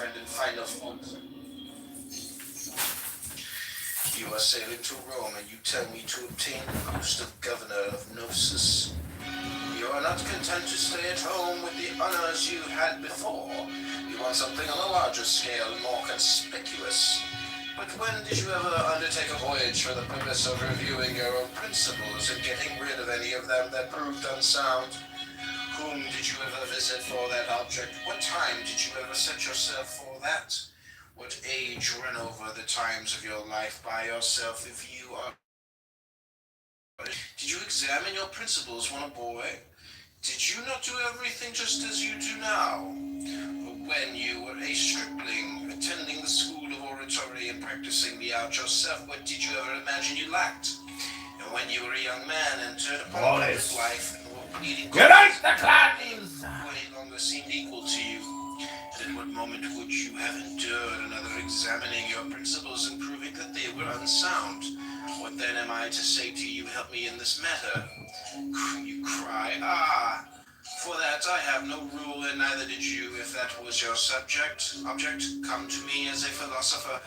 friend, and find no fault. You are sailing to Rome, and you tell me to obtain the post of governor of Gnosis. You are not content to stay at home with the honors you had before. You want something on a larger scale, more conspicuous. But when did you ever undertake a voyage for the purpose of reviewing your own principles and getting rid of any of them that proved unsound? Whom did you ever visit for that object? What time did you ever set yourself for that? What age run over the times of your life by yourself if you are... Did you examine your principles when a boy? Did you not do everything just as you do now? Or when you were a stripling, attending the school of oratory and practicing the art yourself, what did you ever imagine you lacked? And when you were a young man, entered upon public life and were pleading... Get out the clowns! ...who any longer seemed equal to you. And at what moment would you have endured another examining your principles and proving that they were unsound? What then am I to say to you, help me in this matter? You cry, ah! For that I have no rule, and neither did you, if that was your object. Come to me as a philosopher,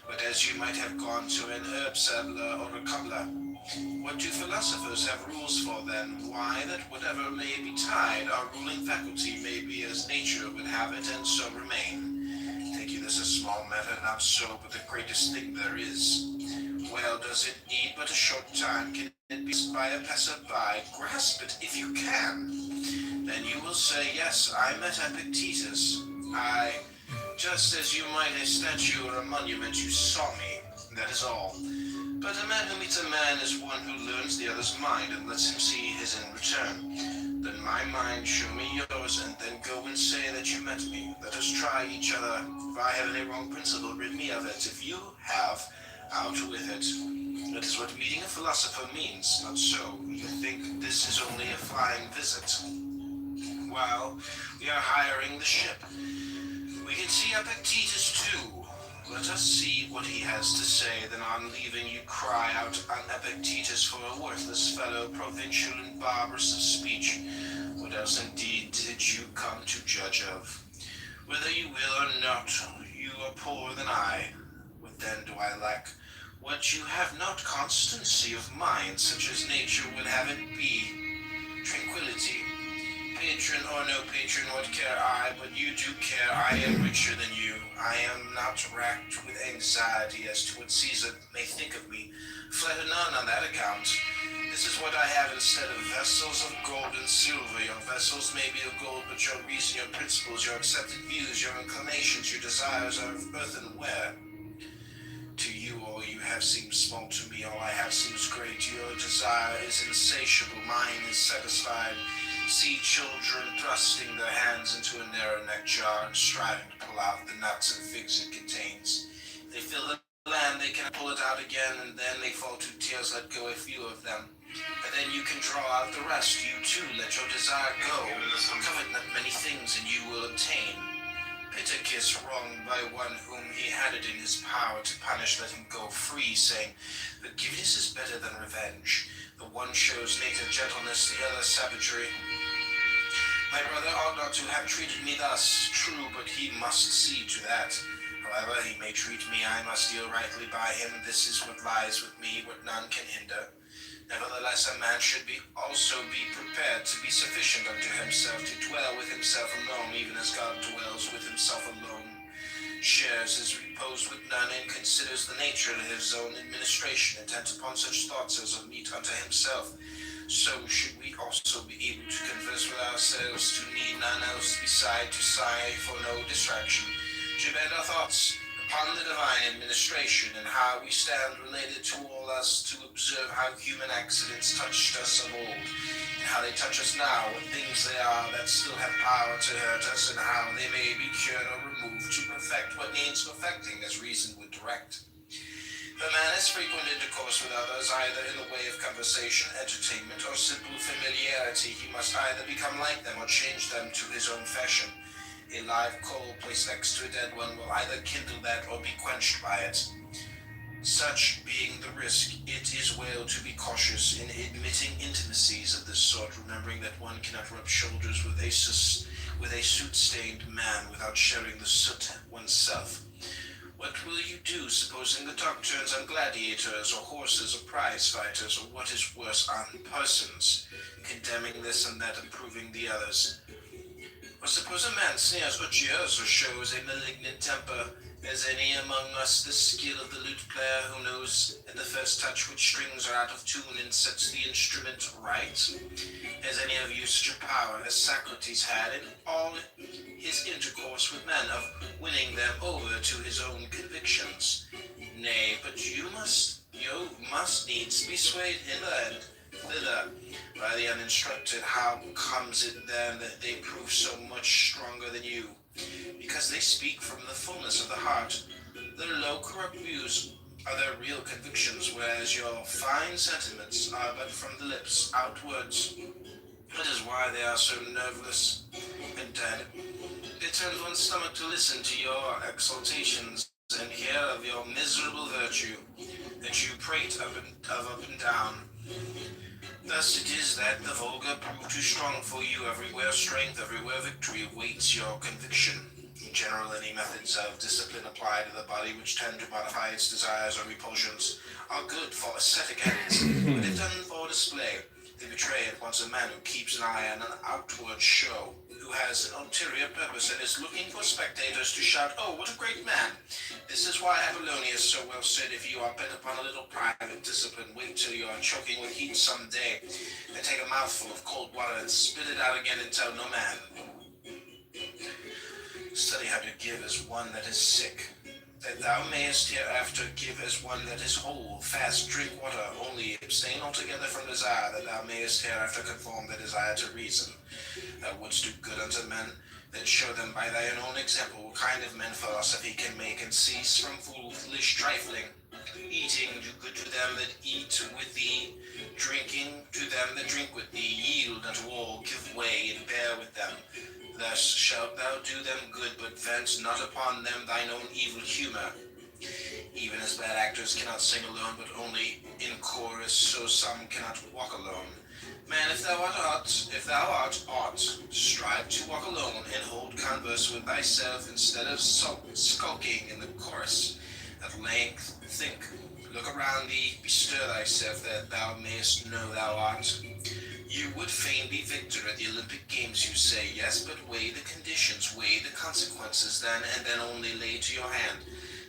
but as you might have gone to an herb settler or a cobbler. What do philosophers have rules for then? Why, that whatever may betide, our ruling faculty may be as nature would have it, and so remain. Take you this a small matter, not so, but the greatest thing there is. Well, does it need but a short time? Can it be by a passer-by? Grasp it if you can. Then you will say, yes, I met Epictetus. Just as you might a statue or a monument, you saw me. That is all. But a man who meets a man is one who learns the other's mind and lets him see his in return. Then my mind, show me yours, and then go and say that you met me. Let us try each other. If I have any wrong principle, rid me of it. If you have, out with it. That is what meeting a philosopher means, not so. You think this is only a flying visit. Well, we are hiring the ship. We can see Epictetus too. Let us see what he has to say, then on leaving you cry out on Epictetus for a worthless fellow, provincial and barbarous of speech. What else indeed did you come to judge of? Whether you will or not, you are poorer than I. What then do I lack? What you have not, constancy of mind, such as nature would have it be. Tranquility. Patron or no patron, what care I? But you do care. I am richer than you. I am not racked with anxiety as to what Caesar may think of me. Flatter none on that account. This is what I have instead of vessels of gold and silver. Your vessels may be of gold, but your reason, your principles, your accepted views, your inclinations, your desires are of earthenware. To you, all you have seems small. To me, all I have seems great. Your desire is insatiable. Mine is satisfied. See children thrusting their hands into a narrow neck jar and striving to pull out the nuts and figs it contains. They fill the land, they can pull it out again, and then they fall to tears, let go a few of them. And then you can draw out the rest. You too, let your desire go. Covet not many things, and you will obtain. Pittacus, wronged by one whom he had it in his power to punish, let him go free, saying, forgiveness is better than revenge. The one shows native gentleness, the other savagery. My brother ought not to have treated me thus, true, but he must see to that. However he may treat me, I must deal rightly by him. This is what lies with me, what none can hinder. Nevertheless, a man should also be prepared to be sufficient unto himself, to dwell with himself alone, even as God dwells with himself alone, shares his repose with none, and considers the nature of his own administration, intent upon such thoughts as are meet unto himself. So should we also be able to converse with ourselves, to need none else beside, to sigh for no distraction, to bend our thoughts upon the divine administration, and how we stand related to all us, to observe how human accidents touched us of old, and how they touch us now, what things they are that still have power to hurt us, and how they may be cured or removed, to perfect what needs perfecting, as reason would direct. If a man has frequent intercourse with others, either in the way of conversation, entertainment, or simple familiarity, he must either become like them or change them to his own fashion. A live coal placed next to a dead one will either kindle that or be quenched by it. Such being the risk, it is well to be cautious in admitting intimacies of this sort, remembering that one cannot rub shoulders with with a soot-stained man without sharing the soot oneself. What will you do, supposing the talk turns on gladiators or horses or prize fighters or what is worse, on persons, condemning this and that, approving the others? Or suppose a man sneers or jeers or shows a malignant temper. Has any among us the skill of the lute player who knows at the first touch which strings are out of tune and sets the instrument right? Has any of you such a power as Socrates had in all his intercourse with men of winning them over to his own convictions? Nay, but you must needs be swayed hither and thither by the uninstructed. How comes it then that they prove so much stronger than you? Because they speak from the fullness of the heart. Their low, corrupt views are their real convictions, whereas your fine sentiments are but from the lips outwards. That is why they are so nerveless and dead. It turns one's stomach to listen to your exaltations and hear of your miserable virtue that you prate up and down. Thus it is that the vulgar prove too strong for you. Everywhere strength, everywhere victory awaits your conviction. In general, any methods of discipline applied to the body which tend to modify its desires or repulsions are good for ascetic ends, but if done for display, they betray at once a man who keeps an eye on an outward show, who has an ulterior purpose and is looking for spectators to shout, "Oh, what a great man!" This is why Apollonius so well said, "If you are bent upon a little private discipline, wait till you are choking with heat some day, and take a mouthful of cold water and spit it out again and tell no man. Study how to give as one that is sick, that thou mayest hereafter give as one that is whole. Fast, drink water, only abstain altogether from desire, that thou mayest hereafter conform the desire to reason. Thou wouldst do good unto men, then show them by thine own example what kind of men philosophy can make, and cease from foolish trifling. Eating, do good to them that eat with thee. Drinking, to them that drink with thee. Yield unto all, give way, and bear with them. Thus shalt thou do them good, but vent not upon them thine own evil humor. Even as bad actors cannot sing alone, but only in chorus, so some cannot walk alone. Man, if thou art aught, strive to walk alone, and hold converse with thyself, instead of skulking in the chorus. At length think, look around thee, bestir thyself, that thou mayest know thou art. You would fain be victor at the Olympic Games, you say. Yes, but weigh the conditions, weigh the consequences then, and then only lay to your hand.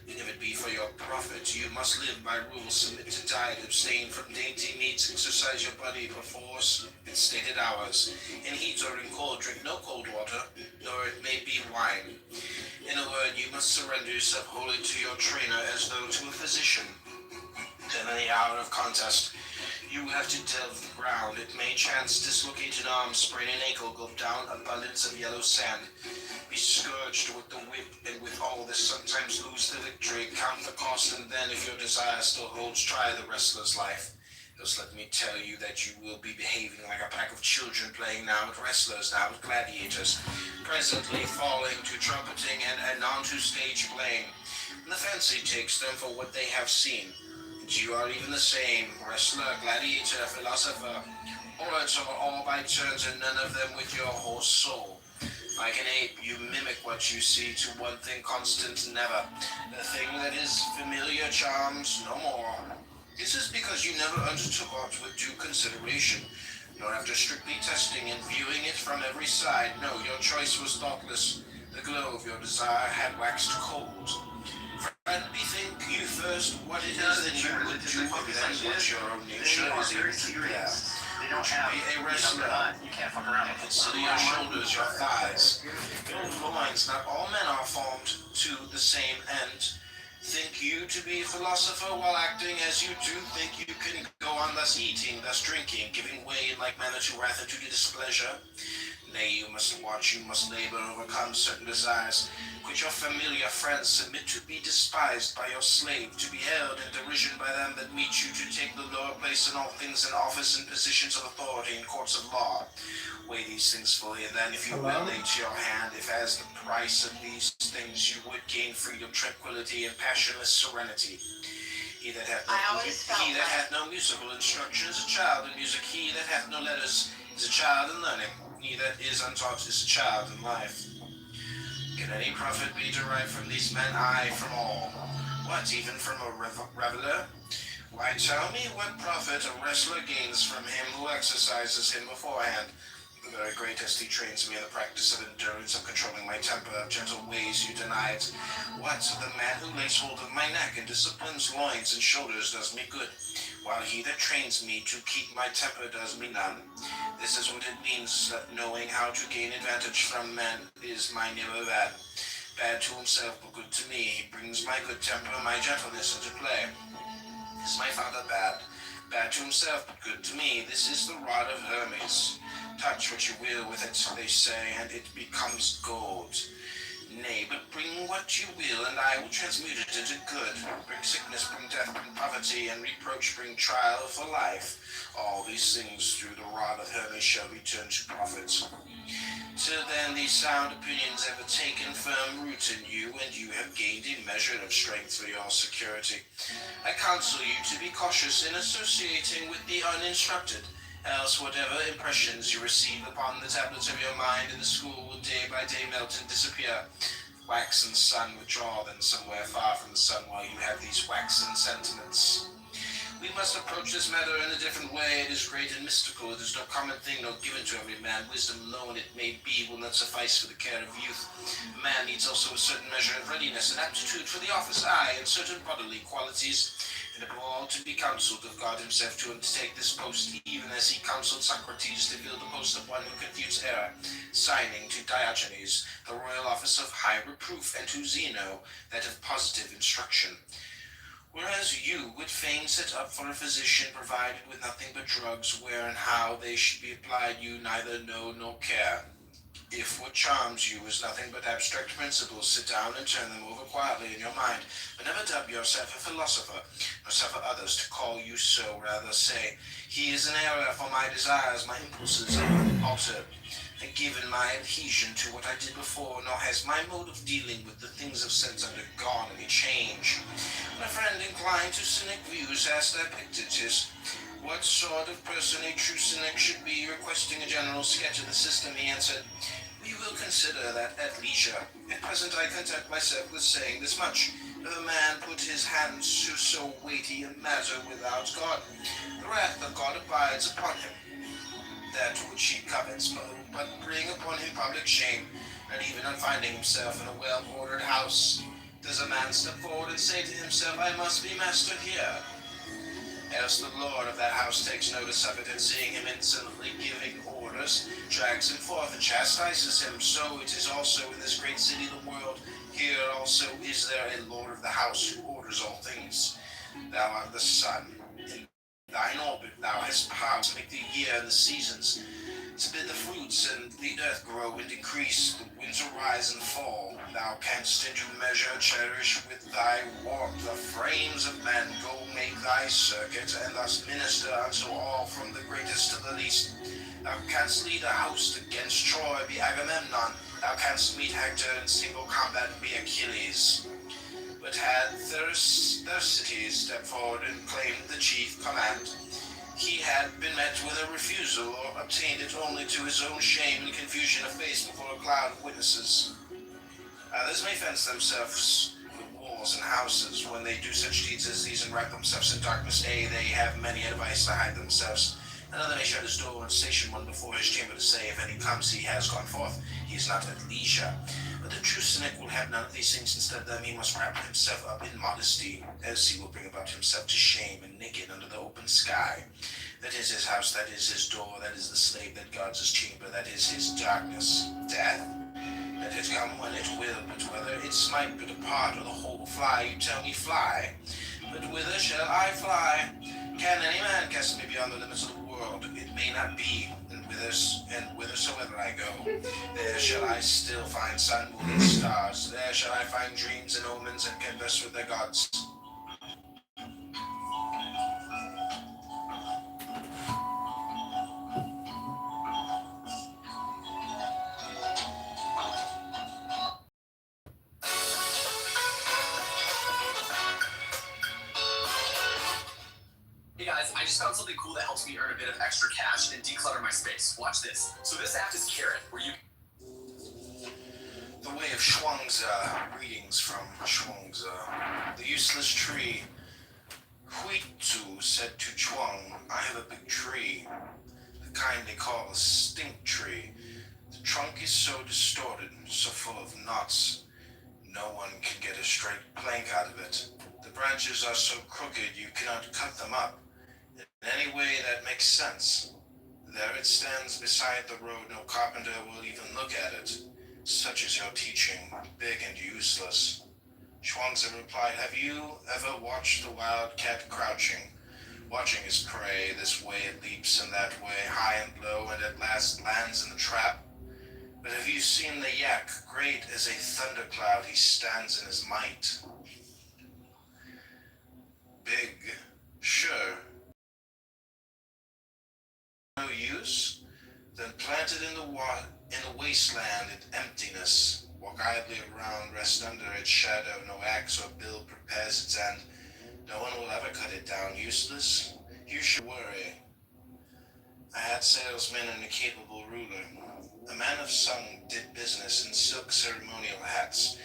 And if it be for your profit, you must live by rules, submit to diet, abstain from dainty meats, exercise your body perforce at stated hours. In heat or in cold, drink no cold water, nor it may be wine. In a word, you must surrender yourself wholly to your trainer, as though to a physician. Then in the hour of contest, you will have to delve the ground. It may chance dislocate an arm, sprain an ankle, go down abundance of yellow sand. Be scourged with the whip, and with all this sometimes lose the victory. Count the cost, and then, if your desire still holds, try the wrestler's life. Just let me tell you that you will be behaving like a pack of children playing now with wrestlers, now with gladiators, presently falling to trumpeting and on to stage playing. And the fancy takes them for what they have seen. You are even the same, wrestler, gladiator, philosopher. Orator all by turns, and none of them with your whole soul. Like an ape, you mimic what you see, to one thing constant, never. The thing that is familiar charms no more. This is because you never undertook aught with due consideration, nor after strictly testing and viewing it from every side. No, your choice was thoughtless. The glow of your desire had waxed cold. And bethink you first what it is that you would do, and then what your own nature is able to bear. Would you be a wrestler? You can't fuck around with Consider your shoulders, your thighs, your loins. Not all men are formed to the same end. Think you to be a philosopher while acting as you do? Think you can go on thus eating, thus drinking, giving way in like manner to wrath and to displeasure? Nay, you must watch, you must labor, overcome certain desires. Quit your familiar friends, submit to be despised by your slave, to be held in derision by them that meet you, to take the lower place in all things, in office and positions of authority in courts of law. Weigh these things fully, and then, if you will, lay to your hand, if as the price of these things you would gain freedom, tranquility, and passionless serenity. He that hath no musical instruction is a child in music. He that hath no letters is a child in learning. He that is untaught is a child in life. Can any profit be derived from these men? Aye, from all. What, even from a reveler? Why, tell me what profit a wrestler gains from him who exercises him beforehand. The very greatest he trains me in the practice of endurance, of controlling my temper, of gentle ways you deny it. What, the man who lays hold of my neck and disciplines loins and shoulders does me good, while he that trains me to keep my temper does me none. This is what it means that knowing how to gain advantage from men is my neighbor bad. Bad to himself, but good to me. He brings my good temper, my gentleness into play. Is my father bad? Bad to himself, but good to me. This is the rod of Hermes. Touch what you will with it, they say, and it becomes gold. Nay, but bring what you will, and I will transmute it into good. Bring sickness, bring death, bring poverty, and reproach, bring trial for life. All these things through the rod of Hermes shall be turned to profit. Till then, these sound opinions have taken firm root in you, and you have gained a measure of strength for your security. I counsel you to be cautious in associating with the uninstructed, else whatever impressions you receive upon the tablets of your mind in the school will day by day melt and disappear. Wax and sun withdraw then somewhere far from the sun while you have these waxen sentiments. We must approach this matter in a different way. It is great and mystical. It is no common thing, nor given to every man. Wisdom alone, it may be, will not suffice for the care of youth. A man needs also a certain measure of readiness and aptitude for the office, aye, and certain bodily qualities, and above all to be counselled of God himself to undertake this post, even as he counselled Socrates to fill the post of one who confutes error, signing to Diogenes the royal office of high reproof, and to Zeno that of positive instruction. Whereas you would fain set up for a physician provided with nothing but drugs, where and how they should be applied you neither know nor care. If what charms you is nothing but abstract principles, sit down and turn them over quietly in your mind, but never dub yourself a philosopher, nor suffer others to call you so. Rather say, he is in error, for my desires, my impulses are unaltered, and given my adhesion to what I did before, nor has my mode of dealing with the things of sense undergone any change. When a friend inclined to cynic views asked Epictetus what sort of person a true cynic should be, requesting a general sketch of the system, he answered, we will consider that at leisure. At present I content myself with saying this much. If a man put his hands to so weighty a matter without God, the wrath of God abides upon him. That which he covets, but bring upon him public shame, and even on finding himself in a well-ordered house, does a man step forward and say to himself, I must be master here. Else the lord of that house takes notice of it, and seeing him insolently giving orders, drags him forth and chastises him. So it is also in this great city the world. Here also is there a lord of the house who orders all things. Thou art the sun. In thine orbit thou hast power to make the year and the seasons, to bid the fruits and the earth grow and decrease, the winds arise and fall. Thou canst in due measure cherish with thy warmth the frames of men. Go make thy circuit, and thus minister unto all, from the greatest to the least. Thou canst lead a host against Troy, be Agamemnon. Thou canst meet Hector in single combat, be Achilles. But had Thersites stepped forward and claimed the chief command, he had been met with a refusal, or obtained it only to his own shame and confusion of face before a cloud of witnesses. Others may fence themselves with walls and houses when they do such deeds as these and wrap themselves in darkness. Nay, they have many a device to hide themselves. Another may shut his door and station one before his chamber to say, if any comes, he has gone forth, he is not at leisure. But the true cynic will have none of these things. Instead of them, he must wrap himself up in modesty, as he will bring about himself to shame and naked under the open sky. That is his house, that is his door, that is the slave that guards his chamber, that is his darkness, death. Let it come when it will, but whether it smite but a part or the whole fly, you tell me fly. But whither shall I fly? Can any man cast me beyond the limits of the world? It may not be, and whithersoever I go, there shall I still find sun, moon, and stars. There shall I find dreams and omens, and converse with the gods. Hey guys, I just found something cool that helps me earn a bit of extra cash and declutter my space. Watch this. So this app is Carrot, where you... The way of Shuangzi, greetings from Shuangzi. The useless tree. Huizu said to Chuang, I have a big tree, the kind they call a stink tree. The trunk is so distorted, so full of knots, no one can get a straight plank out of it. The branches are so crooked you cannot cut them up in any way that makes sense. There it stands beside the road, no carpenter will even look at it. Such is your teaching, big and useless. Shuangzi replied, have you ever watched the wild cat crouching, watching his prey? This way it leaps and that way, high and low, and at last lands in the trap? But have you seen the yak? Great as a thundercloud, he stands in his might. Big, sure. No use? Then plant it in the wasteland in emptiness. Walk idly around, rest under its shadow. No axe or bill prepares its end. No one will ever cut it down. Useless? You should worry. I had salesmen and a capable ruler. A man of Sung did business in silk ceremonial hats.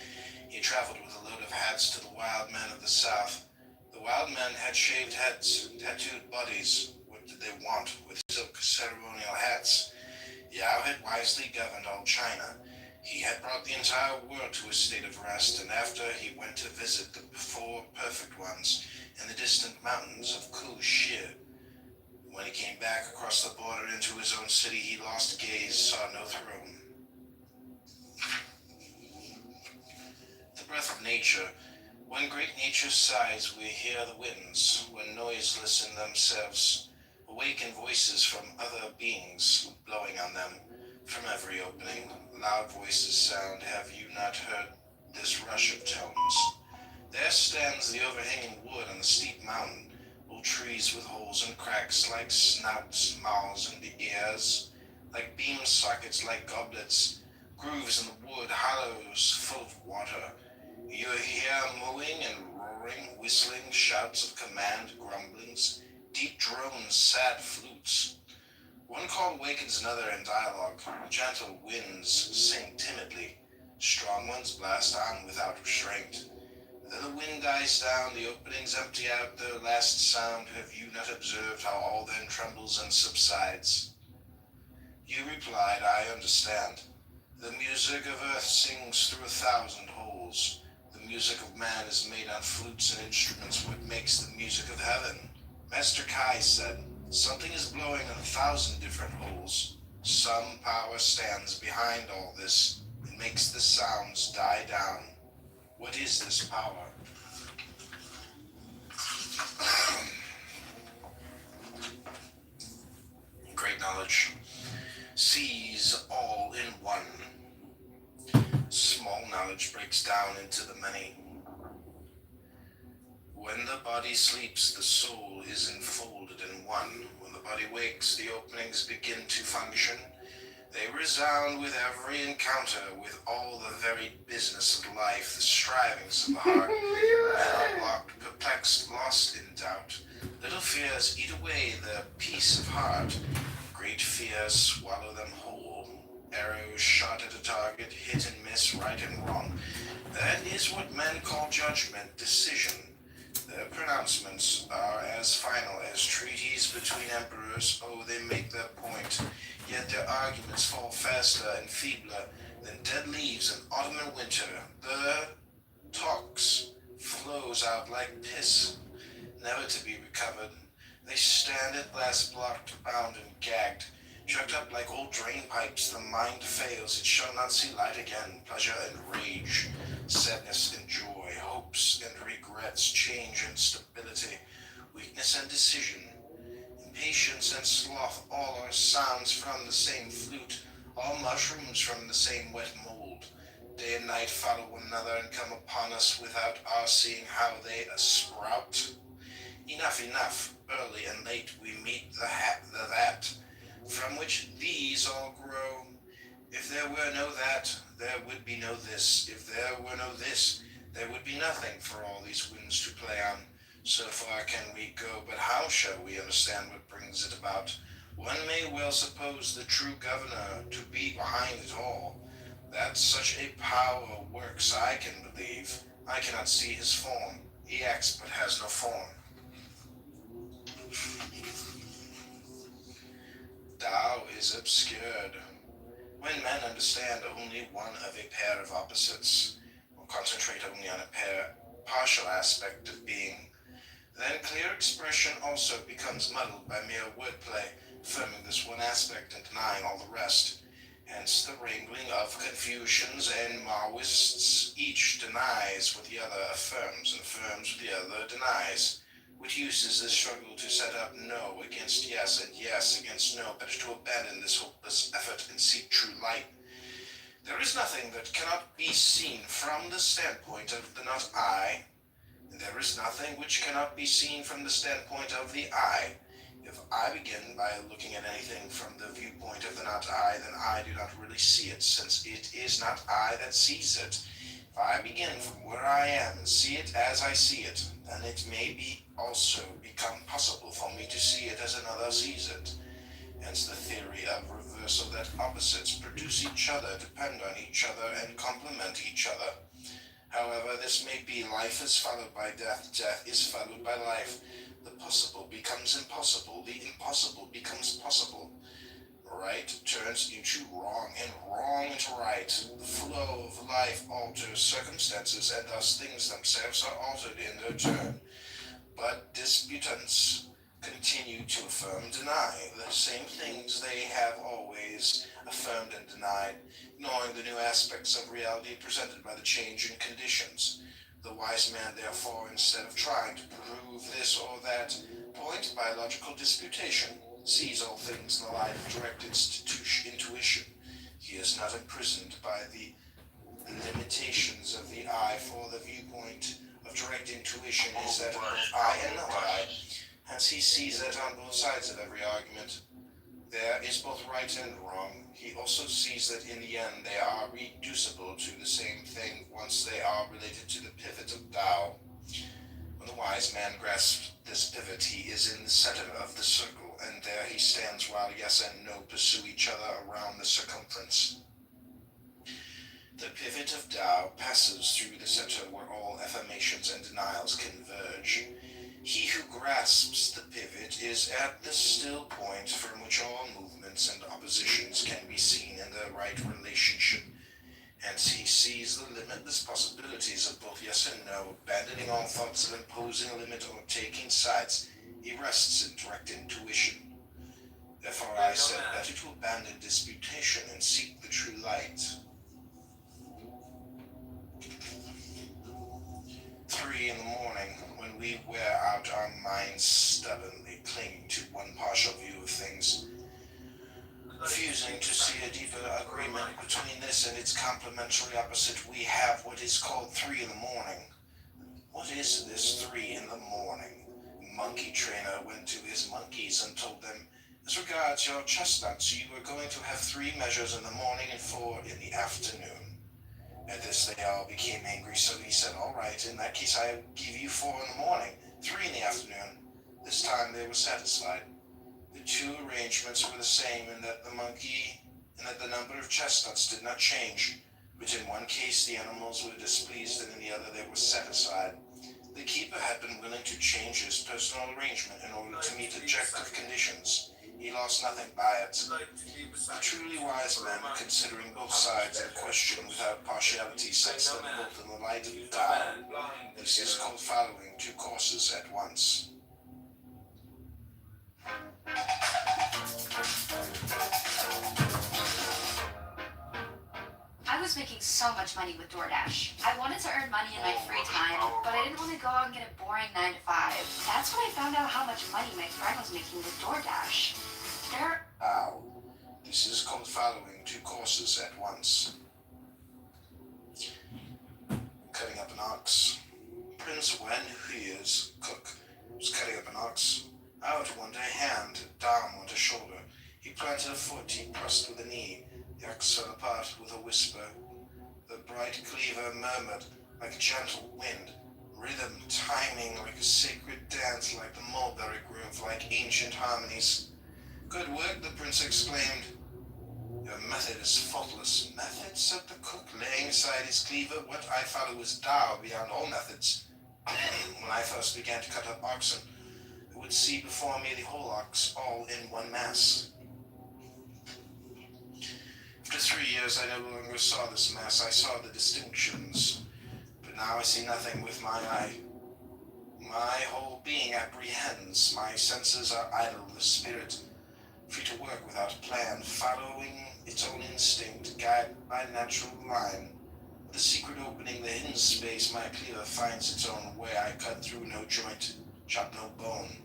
He traveled with a load of hats to the wild men of the south. The wild men had shaved heads, tattooed bodies. What did they want with silk ceremonial hats? Yao had wisely governed all China. He had brought the entire world to a state of rest, and after he went to visit the four perfect ones in the distant mountains of Kushi. When he came back across the border into his own city, he lost gaze, saw no throne. The breath of nature. When great nature sighs, we hear the winds. When noiseless in themselves, awaken voices from other beings, blowing on them. From every opening, loud voices sound. Have you not heard this rush of tones? There stands the overhanging wood on the steep mountain, old trees with holes and cracks like snouts, mouths, and ears, like beam sockets, like goblets, grooves in the wood, hollows full of water. You hear mooing and roaring, whistling, shouts of command, grumblings, deep drones, sad flutes. One call wakens another in dialogue. Gentle winds sing timidly. Strong ones blast on without restraint. Then the wind dies down, the openings empty out their last sound. Have you not observed how all then trembles and subsides? You replied, I understand. The music of earth sings through 1,000 holes. The music of man is made on flutes and instruments. What makes the music of heaven? Master Kai said, something is blowing in 1,000 different holes. Some power stands behind all this and makes the sounds die down. What is this power? Great knowledge sees all in one. Small knowledge breaks down into the many. When the body sleeps, the soul is enfolded in one. When the body wakes, the openings begin to function. They resound with every encounter, with all the varied business of life, the strivings of the heart. Men are locked, perplexed, lost in doubt. Little fears eat away their peace of heart. Great fears swallow them whole. Arrows shot at a target, hit and miss, right and wrong. That is what men call judgment, decision. Their pronouncements are as final as treaties between emperors. Oh, they make their point, yet their arguments fall faster and feebler than dead leaves in autumn and winter. Their talks flows out like piss, never to be recovered. They stand at last blocked, bound, and gagged, chucked up like old drain pipes. The mind fails, it shall not see light again. Pleasure and rage, sadness and joy, hopes and regrets, change and stability, weakness and decision, impatience and sloth, all are sounds from the same flute, all mushrooms from the same wet mold. Day and night follow one another and come upon us without our seeing how they sprout. Enough, enough, early and late we meet the that, from which these all grow. If there were no that, there would be no this. If there were no this, there would be nothing for all these winds to play on. So far can we go, but how shall we understand what brings it about? One may well suppose the true governor to be behind it all, that such a power works I can believe. I cannot see his form. He acts but has no form. Tao is obscured. When men understand only one of a pair of opposites, or concentrate only on a partial aspect of being, then clear expression also becomes muddled by mere wordplay, affirming this one aspect and denying all the rest. Hence the wrangling of Confucians and Maoists. Each denies what the other affirms, and affirms what the other denies, which uses this struggle to set up no against yes and yes against no, better to abandon this hopeless effort and seek true light. There is nothing that cannot be seen from the standpoint of the not I, and there is nothing which cannot be seen from the standpoint of the I. If I begin by looking at anything from the viewpoint of the not I, then I do not really see it, since it is not I that sees it. If I begin from where I am and see it as I see it, then it may be also become possible for me to see it as another sees it. Hence the theory of reversal, that opposites produce each other, depend on each other, and complement each other. However this may be, life is followed by death, death is followed by life. The possible becomes impossible, the impossible becomes possible. Right turns into wrong, and wrong into right. The flow of life alters circumstances, and thus things themselves are altered in their turn. But disputants continue to affirm, deny the same things they have always affirmed and denied, ignoring the new aspects of reality presented by the change in conditions. The wise man, therefore, instead of trying to prove this or that point by logical disputation, sees all things in the light of direct intuition. He is not imprisoned by the limitations of the I, for the viewpoint of direct intuition is that of both I and not I. Hence he sees that on both sides of every argument there is both right and wrong. He also sees that in the end they are reducible to the same thing once they are related to the pivot of Tao. When the wise man grasps this pivot, he is in the center of the circle, and there he stands while yes and no pursue each other around the circumference. The pivot of Tao passes through the center where all affirmations and denials converge. He who grasps the pivot is at the still point from which all movements and oppositions can be seen in their right relationship. Hence he sees the limitless possibilities of both yes and no, abandoning all thoughts of imposing a limit or taking sides. He rests in direct intuition. Therefore I said, better to abandon disputation and seek the true light. 3 in the morning, when we wear out our minds stubbornly, clinging to one partial view of things, refusing to see a deeper agreement between this and its complementary opposite, we have what is called 3 in the morning. What is this 3 in the morning? A monkey trainer went to his monkeys and told them, as regards your chestnuts, you are going to have 3 measures in the morning and 4 in the afternoon. At this they all became angry, so he said, all right, in that case I give you 4 in the morning, 3 in the afternoon. This time they were satisfied. The 2 arrangements were the same in that the number of chestnuts did not change, but in one case the animals were displeased and in the other they were satisfied. The keeper had been willing to change his personal arrangement in order to meet objective conditions. He lost nothing by it. The truly wise man, considering both sides of the question without partiality, sets them both in the light of Tao. This is called following 2 courses at once. I was making so much money with DoorDash. I wanted to earn money in my free time, but I didn't want to go out and get a boring 9 to 5. That's when I found out how much money my friend was making with DoorDash. Ow. This is called following 2 courses at once. Cutting up an ox. Prince Wen Hui's cook was cutting up an ox. Out went a hand, down went a shoulder. He planted a foot, he pressed with a knee. The ox fell apart with a whisper. The bright cleaver murmured like a gentle wind, Rhythm, timing like a sacred dance, like the mulberry grove, like ancient harmonies. Good work, the prince exclaimed. Your method is faultless. Method, said the cook, laying aside his cleaver. What I follow is Tao beyond all methods. When I first began to cut up oxen, I would see before me the whole ox, all in one mass. After 3 years, I no longer saw this mass. I saw the distinctions. But now I see nothing with my eye. My whole being apprehends. My senses are idle. The spirit, free to work without a plan, following its own instinct, guided by natural line. The secret opening, the hidden space, my cleaver finds its own way. I cut through no joint, chop no bone.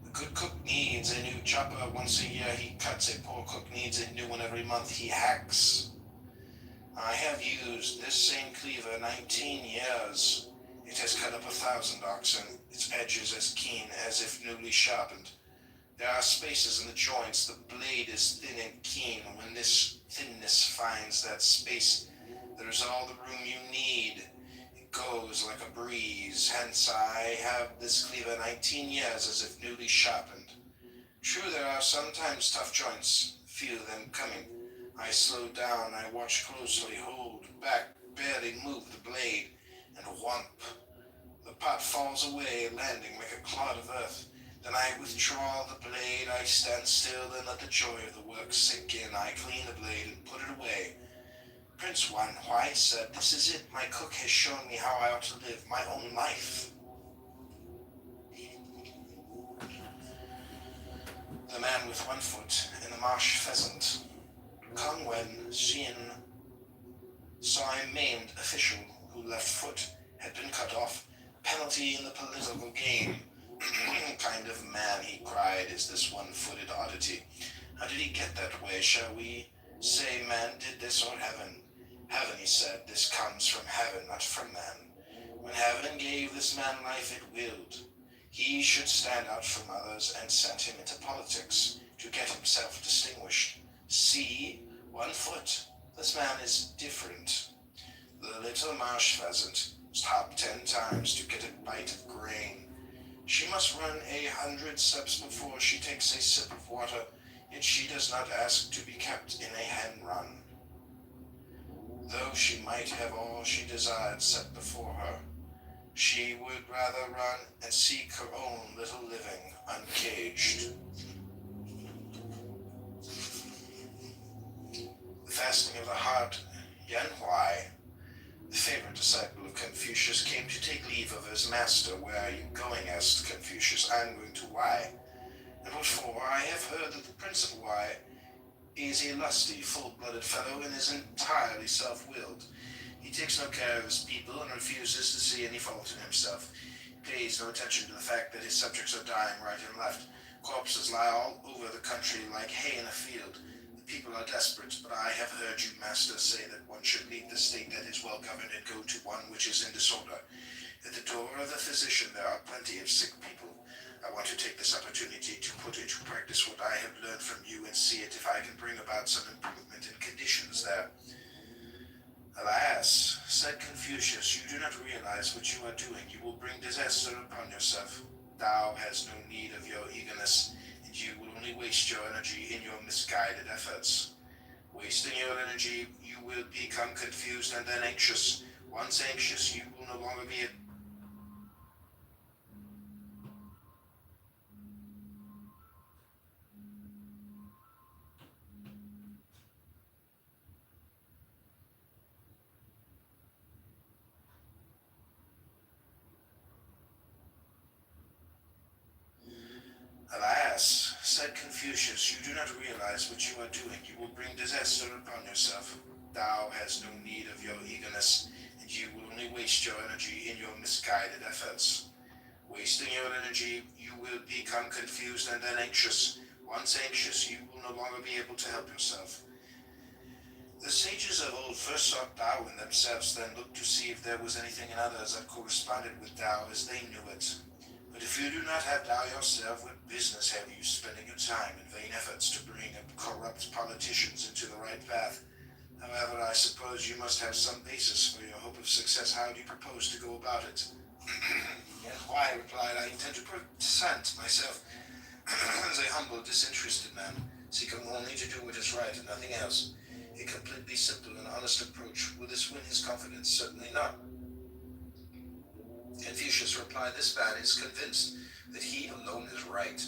A good cook needs a new chopper once a year. He cuts. A poor cook needs a new one every month. He hacks. I have used this same cleaver 19 years. It has cut up 1,000 oxen, its edges as keen as if newly sharpened. There are spaces in the joints, the blade is thin and keen. When this thinness finds that space, there is all the room you need. It goes like a breeze, hence I have this cleaver 19 years as if newly sharpened. True, there are sometimes tough joints, feel them coming. I slow down, I watch closely, hold back, barely move the blade, and whomp. The pot falls away, landing like a clod of earth. Then I withdraw the blade, I stand still and let the joy of the work sink in. I clean the blade and put it away. Prince Wanhuai said, this is it. My cook has shown me how I ought to live my own life. The man with one foot and the marsh pheasant. Congressman saw a maimed official who left foot had been cut off. Penalty in the political game. Kind of man, he cried, is this one-footed oddity. How did he get that way? Shall we say man did this or heaven? Heaven, he said, this comes from heaven, not from man. When heaven gave this man life, it willed. He should stand out from others and sent him into politics to get himself distinguished. See, 1 foot. This man is different. The little marsh pheasant stopped 10 times to get a bite of grain. She must run 100 steps before she takes a sip of water, yet she does not ask to be kept in a hen run. Though she might have all she desired set before her, she would rather run and seek her own little living uncaged. The fasting of the heart, Yanhuai, the favorite disciple of Confucius, came to take leave of his master. Where are you going? Asked Confucius. I am going to Wai. And what for? I have heard that the Prince of Wai is a lusty, full-blooded fellow and is entirely self-willed. He takes no care of his people and refuses to see any fault in himself. He pays no attention to the fact that his subjects are dying right and left. Corpses lie all over the country like hay in a field. People are desperate, but I have heard you, master, say that one should leave the state that is well governed and go to one which is in disorder. At the door of the physician there are plenty of sick people. I want to take this opportunity to put into practice what I have learned from you and see it if I can bring about some improvement in conditions there. Alas, said Confucius, you do not realize what you are doing. You will bring disaster upon yourself. Tao has no need of your eagerness. You will only waste your energy in your misguided efforts. Wasting your energy, you will become confused and then anxious. Once anxious, you will no longer be Alas, said Confucius, you do not realize what you are doing. You will bring disaster upon yourself. Tao has no need of your eagerness, and you will only waste your energy in your misguided efforts. Wasting your energy, you will become confused and then anxious. Once anxious, you will no longer be able to help yourself. The sages of old first sought Tao in themselves, then looked to see if there was anything in others that corresponded with Tao as they knew it. But if you do not have Tao yourself, what business have you spending your time in vain efforts to bring up corrupt politicians into the right path? However, I suppose you must have some basis for your hope of success. How do you propose to go about it? And Why replied, I intend to present myself as a humble, disinterested man, seeking only to do what is right and nothing else. A completely simple and honest approach. Will this win his confidence? Certainly not. Confucius replied, this man is convinced that he alone is right.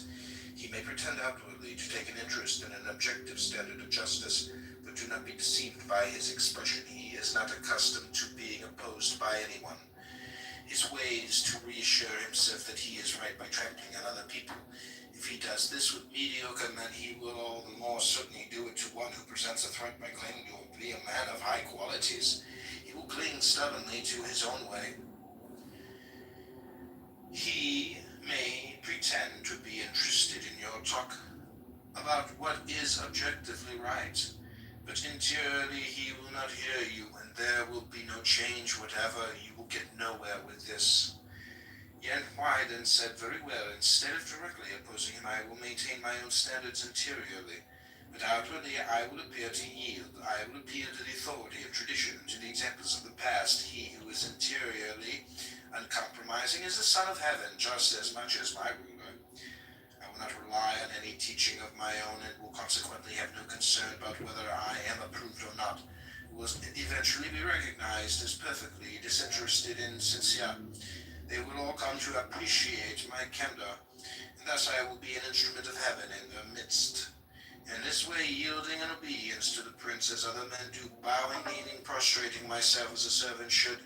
He may pretend outwardly to take an interest in an objective standard of justice, but do not be deceived by his expression. He is not accustomed to being opposed by anyone. His way is to reassure himself that he is right by trampling on other people. If he does this with mediocre men, he will all the more certainly do it to one who presents a threat by claiming to be a man of high qualities. He will cling stubbornly to his own way. He may pretend to be interested in your talk about what is objectively right, but interiorly he will not hear you, and there will be no change whatever. You will get nowhere with this. Yan Huai then said, very well, instead of directly opposing him, I will maintain my own standards interiorly, but outwardly I will appear to yield. I will appeal to the authority of tradition, to the examples of the past. He who is interiorly uncompromising is the Son of Heaven, just as much as my ruler. I will not rely on any teaching of my own, and will consequently have no concern about whether I am approved or not. Will eventually be recognized as perfectly disinterested and sincere. They will all come to appreciate my candor, and thus I will be an instrument of heaven in their midst. In this way, yielding in obedience to the prince as other men do, bowing, kneeling, prostrating myself as a servant should,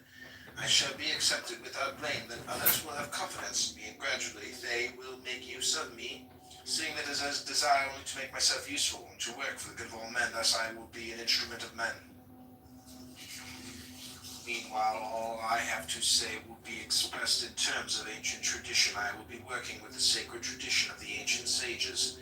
I shall be accepted without blame. Then others will have confidence in me, and gradually they will make use of me, seeing that I desire only to make myself useful and to work for the good of all men. Thus I will be an instrument of men. Meanwhile, all I have to say will be expressed in terms of ancient tradition. I will be working with the sacred tradition of the ancient sages.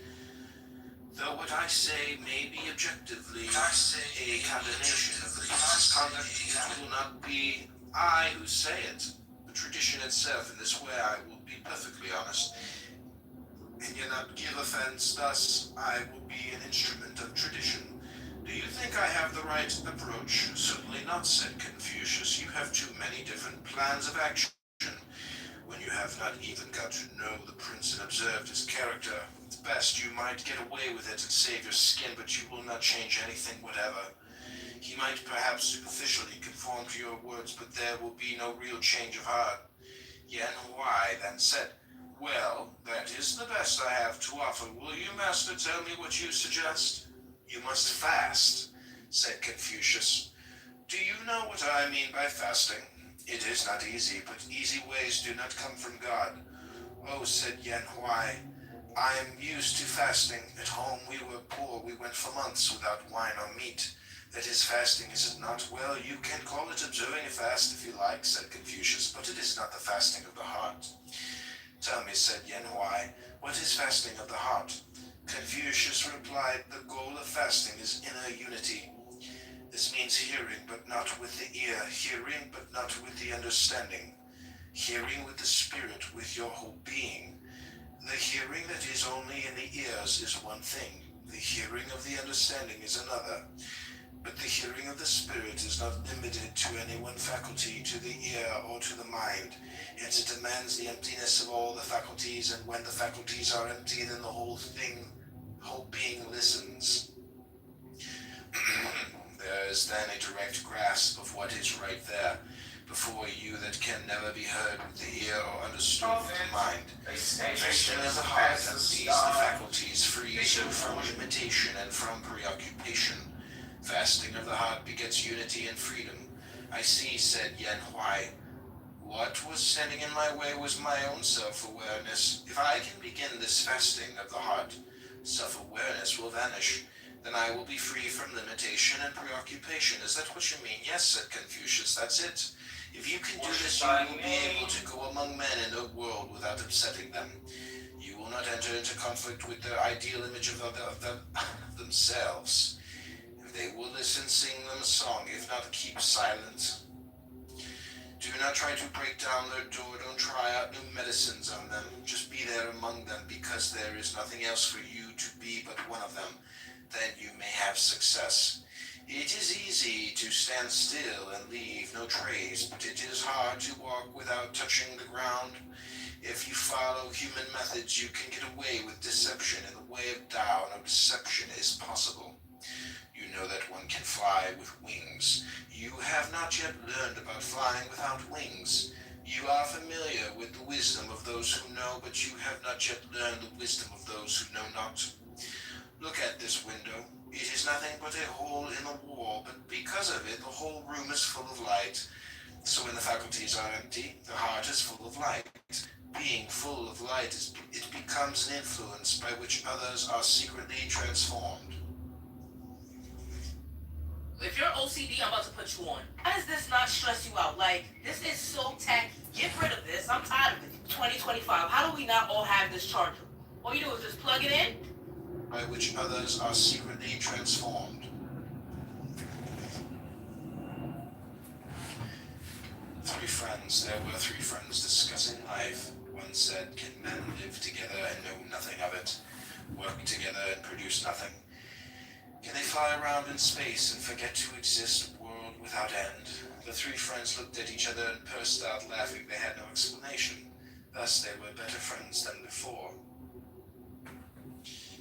Though what I say may be objectively a condemnation of the prince's conduct, it will not be I who say it. The tradition itself, in this way I will be perfectly honest, and yet not give offense. Thus I will be an instrument of tradition. Do you think I have the right approach? Certainly not, said Confucius. You have too many different plans of action. When you have not even got to know the prince and observed his character, at best you might get away with it and save your skin, but you will not change anything whatever. He might perhaps superficially conform to your words, but there will be no real change of heart. Yan Huai then said, well, that is the best I have to offer. Will you, master, tell me what you suggest? You must fast, said Confucius. Do you know what I mean by fasting? It is not easy, but easy ways do not come from God. Oh, said Yan Huai, I am used to fasting. At home we were poor. We went for months without wine or meat. That is fasting, is it not? Well, you can call it observing a fast if you like, said Confucius, but it is not the fasting of the heart. Tell me, said Yan Huai, what is fasting of the heart? Confucius replied, the goal of fasting is inner unity. This means hearing, but not with the ear, hearing, but not with the understanding, hearing with the spirit, with your whole being. The hearing that is only in the ears is one thing, the hearing of the understanding is another. But the hearing of the spirit is not limited to any one faculty, to the ear or to the mind. Hence it demands the emptiness of all the faculties, and when the faculties are empty, then the whole being listens. There is then a direct grasp of what is right there before you that can never be heard with the ear or understood with the mind. Fasting of the heart empties the faculties, frees you from limitation and from preoccupation. Fasting of the heart begets unity and freedom. I see, said Yan Huai. What was standing in my way was my own self-awareness. If I can begin this fasting of the heart, self-awareness will vanish. Then I will be free from limitation and preoccupation. Is that what you mean? Yes, said Confucius, that's it. If you can do this, you will be able to go among men in the world without upsetting them. You will not enter into conflict with their ideal image of themselves. If they will listen, sing them a song. If not, keep silent. Do not try to break down their door. Don't try out new medicines on them. Just be there among them, because there is nothing else for you to be but one of them. Then you may have success. It is easy to stand still and leave no trace, but it is hard to walk without touching the ground. If you follow human methods, you can get away with deception. In the way of Tao, no deception is possible. You know that one can fly with wings. You have not yet learned about flying without wings. You are familiar with the wisdom of those who know, but you have not yet learned the wisdom of those who know not. Look at this window. It is nothing but a hole in the wall, but because of it, the whole room is full of light. So when the faculties are empty, the heart is full of light. Being full of light, it becomes an influence by which others are secretly transformed. If you're OCD, I'm about to put you on. How does this not stress you out? Like, this is so tacky. Get rid of this. I'm tired of it. 2025. How do we not all have this charger? All you do is just plug it in. By which others are secretly transformed. There were three friends discussing life. One said, "Can men live together and know nothing of it? Work together and produce nothing? Can they fly around in space and forget to exist, world without end?" The three friends looked at each other and burst out laughing. They had no explanation. Thus they were better friends than before.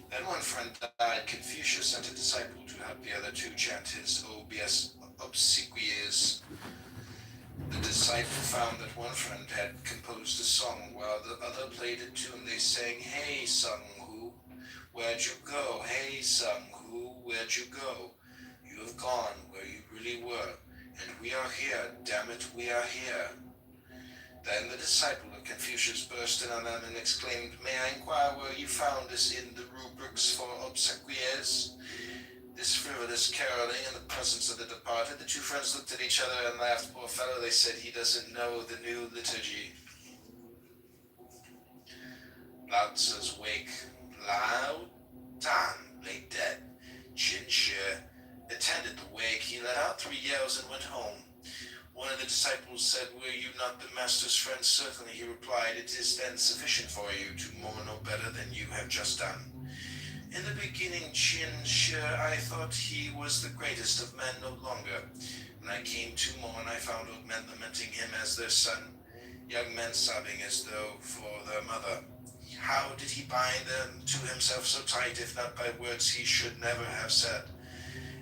Then one friend died. Confucius sent a disciple to help the other two chant his obsequies. The disciple found that one friend had composed a song while the other played a tune. They sang, "Hey, Sung-Hu, where'd you go? Hey, Sung-Hu, where'd you go? You have gone where you really were, and we are here, damn it, we are here." Then the disciple of Confucius burst in on them and exclaimed, "May I inquire where you found this in the rubrics for obsequies?" This frivolous caroling in the presence of the departed. The two friends looked at each other and laughed. "Poor fellow," they said, "he doesn't know the new liturgy." Lao Tzu's wake. Lao Tan lay dead. Qin Shi attended the wake. He let out 3 yells and went home. One of the disciples said, "Were you not the master's friend?" "Certainly," he replied. "It is then sufficient for you to more know better than you have just done." In the beginning, Qin Shi, I thought he was the greatest of men, no longer. When I came to mourn, I found old men lamenting him as their son, young men sobbing as though for their mother. How did he bind them to himself so tight, if not by words he should never have said,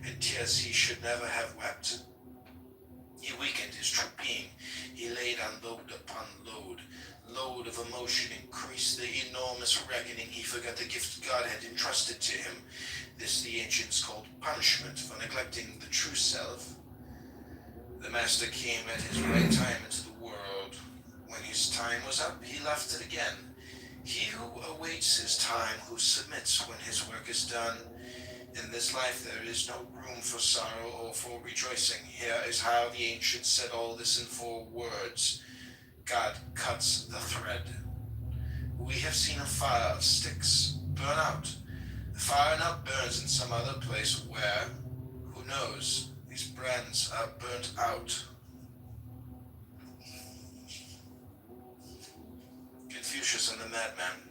and tears he should never have wept? He weakened his true being. He laid on load upon load. Load of emotion increased the enormous reckoning. He forgot the gift God had entrusted to him. This the ancients called punishment for neglecting the true self. The master came at his right time into the world. When his time was up, he left it again. He who awaits his time, who submits when his work is done. In this life there is no room for sorrow or for rejoicing. Here is how the ancients said all this in 4 words. God cuts the thread. We have seen a fire of sticks burn out. The fire now burns in some other place where, who knows, these brands are burnt out. Confucius and the Madman.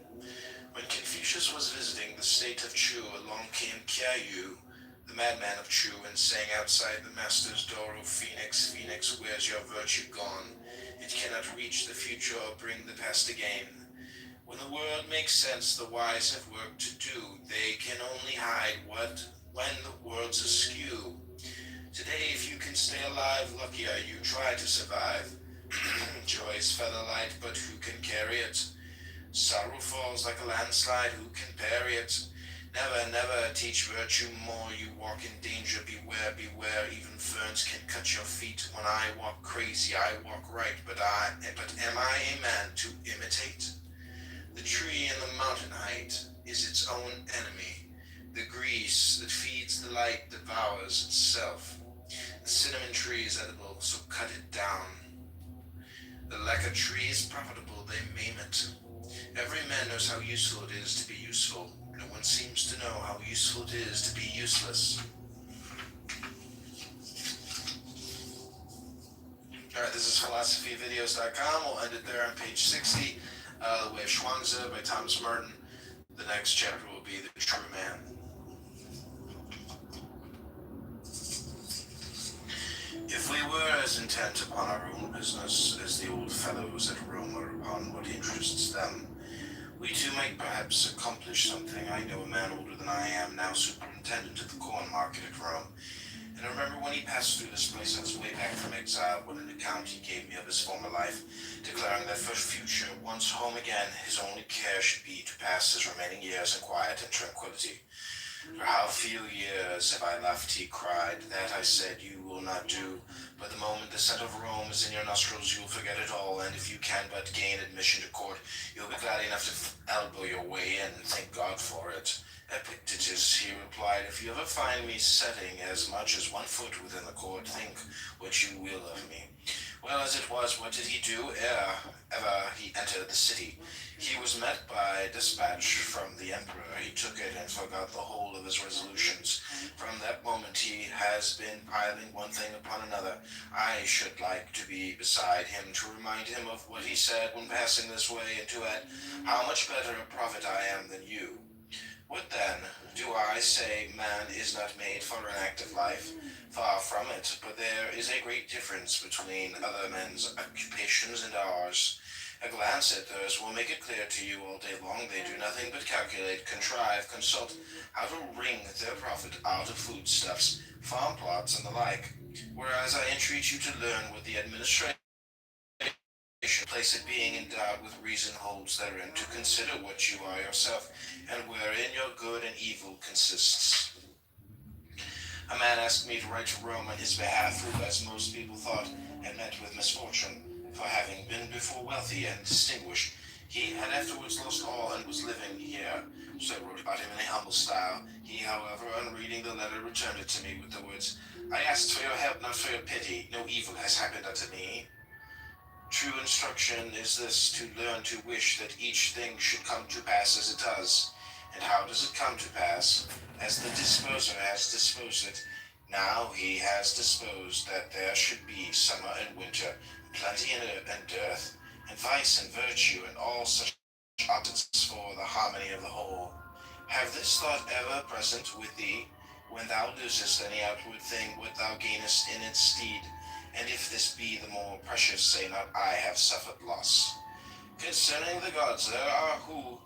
When Confucius was visiting the state of Chu, along came Kya-Yu, the madman of Chu, and sang outside the master's door, "O Phoenix, Phoenix, where's your virtue gone? It cannot reach the future or bring the past again. When the world makes sense, the wise have work to do. They can only hide when the world's askew. Today, if you can stay alive, lucky are you. Try to survive. Joy's featherlight, but who can carry it? Sorrow falls like a landslide, who can parry it? Never, never teach virtue more. You walk in danger, beware, beware. Even ferns can cut your feet. When I walk crazy, I walk right. But am I a man to imitate? The tree in the mountain height is its own enemy. The grease that feeds the light devours itself. The cinnamon tree is edible, so cut it down. The lacquer tree is profitable, they maim it. Every man knows how useful it is to be useful. No one seems to know how useful it is to be useless. Alright, this is philosophyvideos.com. We'll end it there on page 60. The Way of Chuang-Tzu by Thomas Merton. The next chapter will be The True Man. If we were as intent upon our own business as the old fellows at Rome are upon what interests them, we too might perhaps accomplish something. I know a man older than I am, now superintendent of the corn market at Rome, and I remember when he passed through this place on his way back from exile, what an account he gave me of his former life, declaring that for future, once home again, his only care should be to pass his remaining years in quiet and tranquility. For how few years have I left, he cried. That, I said, you will not do. But the moment the scent of Rome is in your nostrils, you'll forget it all, and if you can but gain admission to court, you'll be glad enough to elbow your way in and thank God for it. Epictetus, he replied, if you ever find me setting as much as 1 foot within the court, think what you will of me. Well, as it was, what did he do ere ever he entered the city? He was met by dispatch from the emperor. He took it and forgot the whole of his resolutions. From that moment he has been piling one thing upon another. I should like to be beside him to remind him of what he said when passing this way, and to add how much better a prophet I am than you. What then? Do I say man is not made for an active life? Far from it, but there is a great difference between other men's occupations and ours. A glance at theirs will make it clear to you. All day long they do nothing but calculate, contrive, consult how to wring their profit out of foodstuffs, farm plots, and the like. Whereas I entreat you to learn what the administration place it being endowed with reason holds therein, to consider what you are yourself, and wherein your good and evil consists. A man asked me to write to Rome on his behalf, who, as most people thought, had met with misfortune, for having been before wealthy and distinguished, he had afterwards lost all and was living here. So I wrote about him in a humble style. He, however, on reading the letter, returned it to me with the words, I asked for your help, not for your pity. No evil has happened unto me. True instruction is this, to learn to wish that each thing should come to pass as it does. And how does it come to pass? As the disposer has disposed it. Now he has disposed that there should be summer and winter, plenty and dearth, and vice and virtue, and all such objects for the harmony of the whole. Have this thought ever present with thee, when thou losest any outward thing, what thou gainest in its stead. And if this be the more precious, say not, I have suffered loss. Concerning the gods, there are who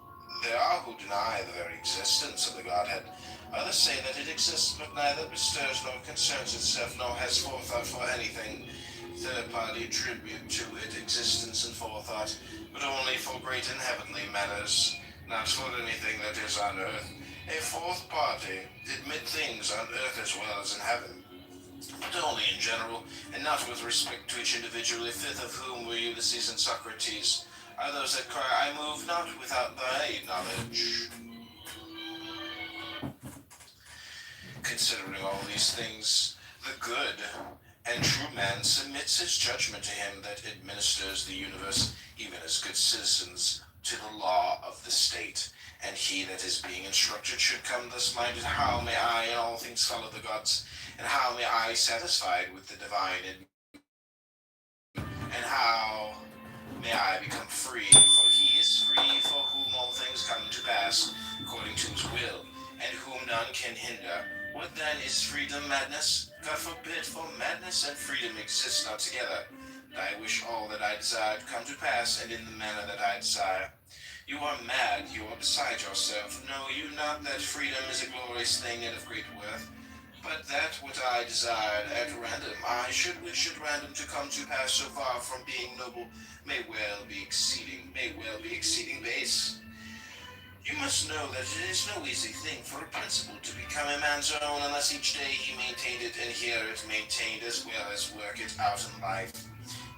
deny the very existence of the Godhead. Others say that it exists, but neither bestows nor concerns itself, nor has forethought for anything. Third party attribute to it existence and forethought, but only for great and heavenly matters, not for anything that is on earth. A fourth party admit things on earth as well as in heaven, but only in general, and not with respect to each individual. A fifth of whom were Ulysses and Socrates, are those that cry, I move not without thy knowledge. Considering all these things, the good and true man submits his judgment to him that administers the universe, even as good citizens, to the law of the state. And he that is being instructed should come thus minded, how may I in all things follow the gods, and how may I, satisfied with the divine, and how may I become free? For he is free for whom all things come to pass, according to his will, and whom none can hinder. What then is freedom? Madness? God forbid, for madness and freedom exist not together. But I wish all that I desire to come to pass, and in the manner that I desire. You are mad, you are beside yourself. Know you not that freedom is a glorious thing and of great worth? But that what I desired at random, I should wish at random to come to pass, so far from being noble, may well be exceeding base. You must know that it is no easy thing for a principle to become a man's own, unless each day he maintained it and hear it maintained, as well as work it out in life.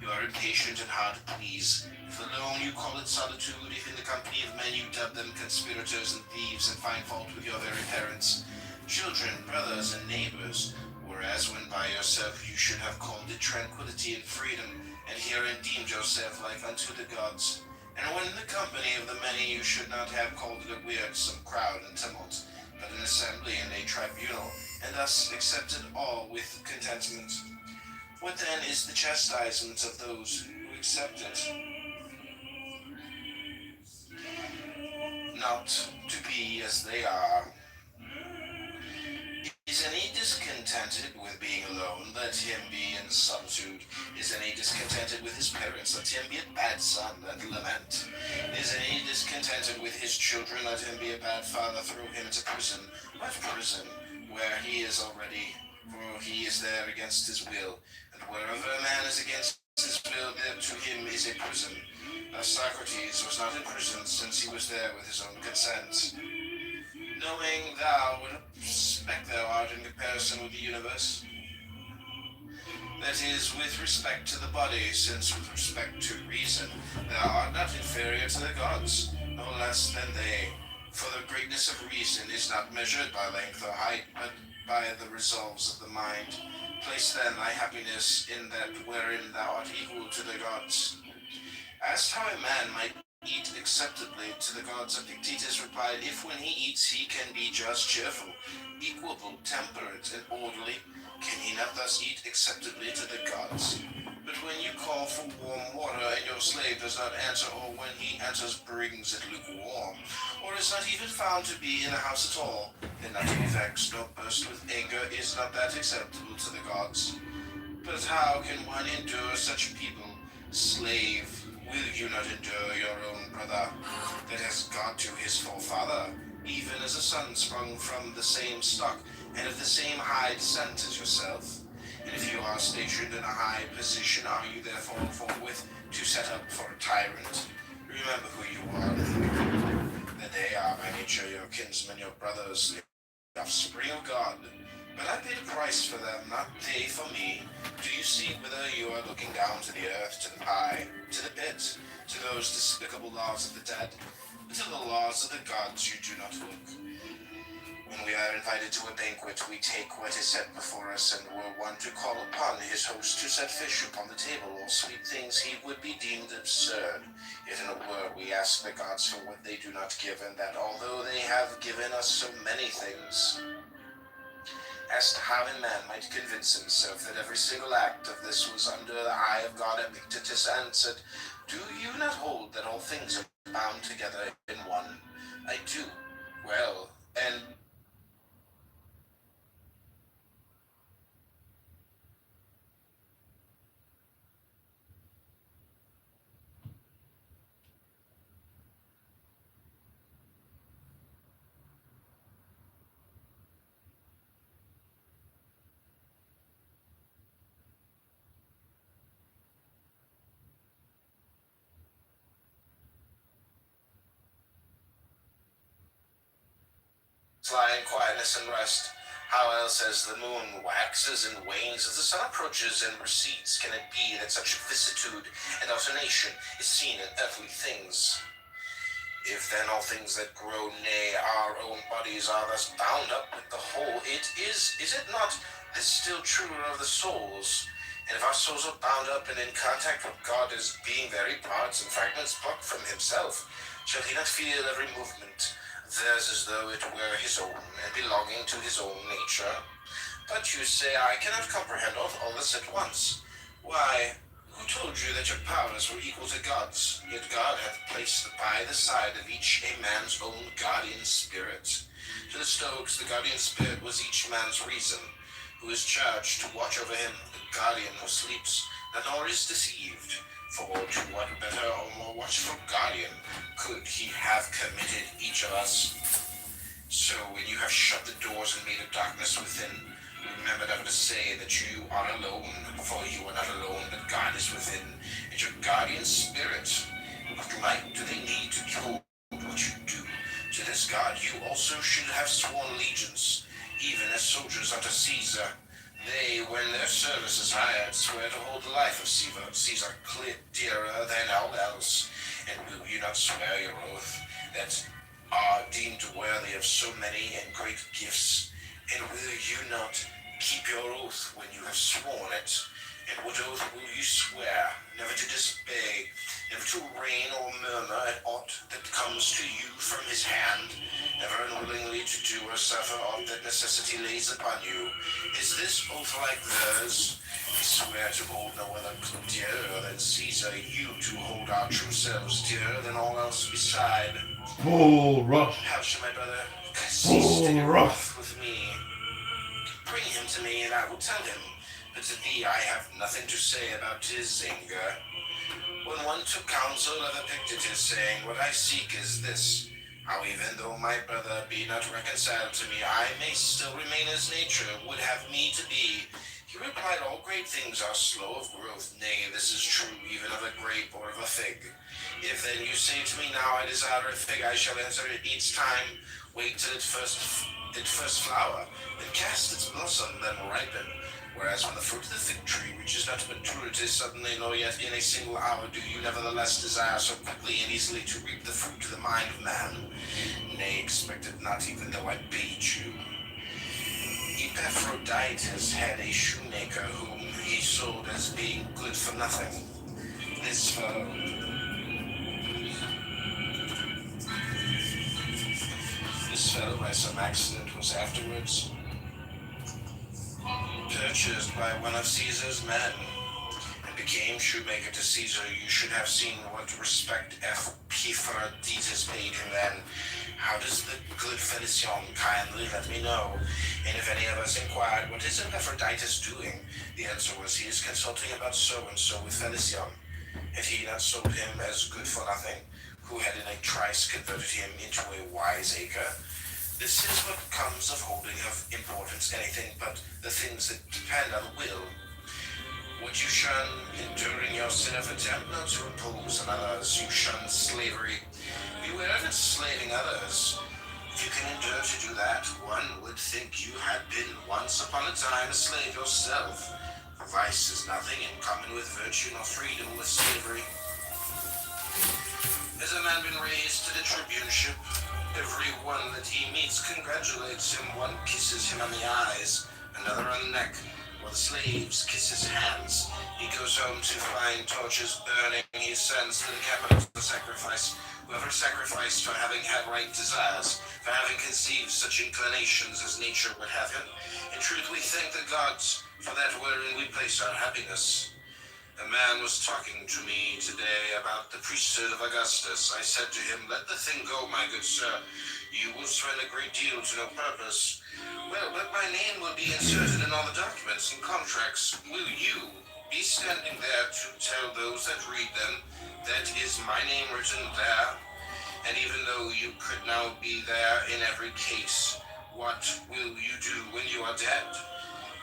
You are impatient and hard to please. If alone you call it solitude, if in the company of men you dub them conspirators and thieves, and find fault with your very parents, children, brothers, and neighbors, whereas when by yourself you should have called it tranquility and freedom, and herein deemed yourself like unto the gods. And when in the company of the many you should not have called it a wearisome crowd and tumult, but an assembly and a tribunal, and thus accepted all with contentment. What then is the chastisement of those who accept it? Not to be as they are. Is Is any discontented with being alone? Let him be in solitude. Is any discontented with his parents? Let him be a bad son and lament. Is any discontented with his children? Let him be a bad father. Throw him into prison. What prison? Where he is already, for he is there against his will. And wherever a man is against his will, there to him is a prison. Socrates was not in prison, since he was there with his own consent. Knowing thou what a speck thou art in comparison with the universe. That is, with respect to the body, since with respect to reason, thou art not inferior to the gods, no less than they. For the greatness of reason is not measured by length or height, but by the resolves of the mind. Place then thy happiness in that wherein thou art equal to the gods. Asked how a man might eat acceptably to the gods, Epictetus replied, if when he eats he can be just, cheerful, equable, temperate, and orderly, can he not thus eat acceptably to the gods? But when you call for warm water and your slave does not answer, or when he answers brings it lukewarm, or is not even found to be in the house at all, then not to be vexed nor burst with anger, is not that acceptable to the gods? But how can one endure such people? Slave, will you not endure your own brother that has got to his forefather, even as a son sprung from the same stock and of the same high descent as yourself? And if you are stationed in a high position, are you therefore forthwith to set up for a tyrant? Remember who you are, that they are by nature your kinsmen, your brothers, the offspring of God. But I paid a price for them, not they for me. Do you see whither you are looking down to the earth, to the pie, to the pit, to those despicable laws of the dead? But to the laws of the gods you do not look. When we are invited to a banquet, we take what is set before us, and were one to call upon his host to set fish upon the table, or sweet things, he would be deemed absurd. Yet in a word, we ask the gods for what they do not give, and that although they have given us so many things, asked how a man might convince himself that every single act of this was under the eye of God, Epictetus answered, do you not hold that all things are bound together in one? I do. Well, and lie in quietness and rest. How else as the moon waxes and wanes, as the sun approaches and recedes, can it be that such vicissitude and alternation is seen in earthly things? If then all things that grow, nay, our own bodies are thus bound up with the whole, is it not this still truer of the souls? And if our souls are bound up and in contact with God as being very parts and fragments plucked from himself, shall he not feel every movement theirs as though it were his own, and belonging to his own nature? But you say, I cannot comprehend all this at once. Why, who told you that your powers were equal to God's? Yet God hath placed by the side of each a man's own guardian spirit. To the Stoics, the guardian spirit was each man's reason, who is charged to watch over him, the guardian who sleeps, nor is deceived. For to what better or more watchful guardian could he have committed each of us? So when you have shut the doors and made a darkness within, remember never to say that you are alone, for you are not alone, but God is within, and your guardian spirit. What right do they need to hold what you do? To this God you also should have sworn allegiance, even as soldiers unto Caesar. They, when their service is hired, swear to hold the life of Caesar dearer than all else. And will you not swear your oath that are deemed worthy of so many and great gifts? And will you not keep your oath when you have sworn it? And what oath will you swear? Never to disobey, never to reign or murmur at aught that comes to you from his hand, never unwillingly to do or suffer aught that necessity lays upon you. Is this oath like theirs? We swear to hold no other dearer than Caesar, you to hold our true selves dearer than all else beside. Bull rush. How shall my brother cease to be wroth with me? Bring him to me, and I will tell him. But to thee I have nothing to say about his anger. When one took counsel of Epictetus, saying, What I seek is this, how even though my brother be not reconciled to me, I may still remain as nature would have me to be. He replied, All great things are slow of growth. Nay, this is true even of a grape or of a fig. If then you say to me, Now I desire a fig, I shall answer it each time. Wait till it first flower, then cast its blossom, then ripen. Whereas when the fruit of the fig tree reaches not to maturity suddenly, nor yet in a single hour, do you nevertheless desire so quickly and easily to reap the fruit to the mind of man? Nay, expect it not, even though I bade you. Epaphroditus had a shoemaker whom he sold as being good for nothing. This fellow by some accident was afterwards purchased by one of Caesar's men and became shoemaker to Caesar. You should have seen what respect Epaphroditus paid him then. How does the good Felicion kindly let me know? And if any of us inquired, what is Epaphroditus doing? The answer was, he is consulting about so-and-so with Felicion. Had he not sold him as good for nothing, who had in a trice converted him into a wiseacre? This is what comes of holding of importance anything but the things that depend on the will. Would you shun enduring yourself, attempt not to impose on others. You shun slavery. Beware of enslaving others. If you can endure to do that, one would think you had been once upon a time a slave yourself. Vice is nothing in common with virtue, nor freedom with slavery. Has a man been raised to the tribuneship? Every one that he meets congratulates him. One kisses him on the eyes, another on the neck, while the slaves kiss his hands. He goes home to find torches burning. He sends to the capital to sacrifice. Whoever sacrificed for having had right desires, for having conceived such inclinations as nature would have him. In truth, we thank the gods for that wherein we place our happiness. A man was talking to me today about the priesthood of Augustus. I said to him, Let the thing go, my good sir. You will spend a great deal to no purpose. Well, but my name will be inserted in all the documents and contracts. Will you be standing there to tell those that read them that is my name written there? And even though you could now be there in every case, what will you do when you are dead?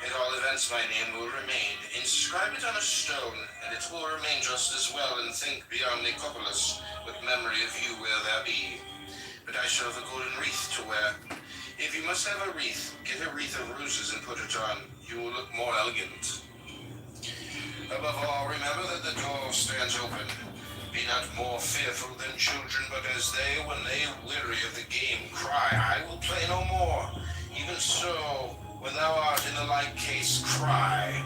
At all events, my name will remain. Inscribe it on a stone, and it will remain just as well, and think beyond Nicopolis, what memory of you will there be. But I shall have a golden wreath to wear. If you must have a wreath, get a wreath of roses and put it on. You will look more elegant. Above all, remember that the door stands open. Be not more fearful than children, but as they, when they weary of the game, cry, I will play no more. Even so, when thou art in the like case, cry,